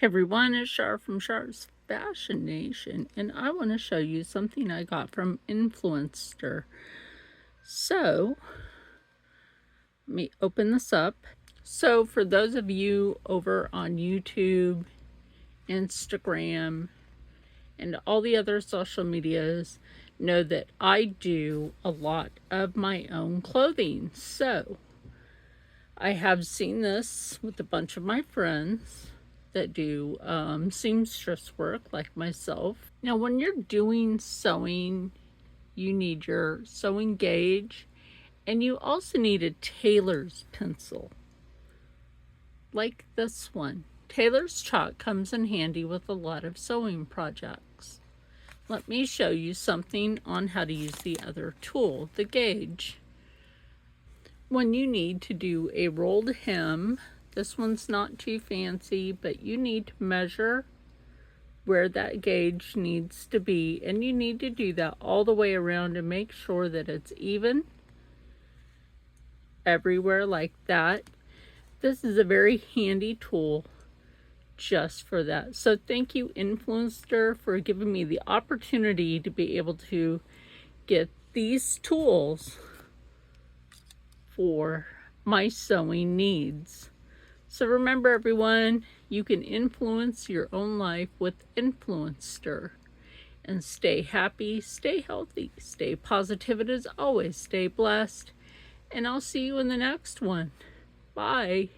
Hey everyone, it's Shar from Shar's Fashion Nation, and I want to show you something I got from Influenster. So, let me open this up. So, for those of you over on YouTube, Instagram, and all the other social medias, know that I do a lot of my own clothing. So, I have seen this with a bunch of my friends that do seamstress work like myself. Now, when you're doing sewing, you need your sewing gauge and you also need a tailor's pencil like this one. Tailor's chalk comes in handy with a lot of sewing projects. Let me show you something on how to use the other tool, the gauge. When you need to do a rolled hem, this one's not too fancy, but you need to measure where that gauge needs to be, and you need to do that all the way around and make sure that it's even everywhere like that. This is a very handy tool just for that. So thank you, Influenster, for giving me the opportunity to be able to get these tools for my sewing needs. So remember everyone, you can influence your own life with Influenster. And stay happy, stay healthy, stay positive, and as always, stay blessed. And I'll see you in the next one. Bye.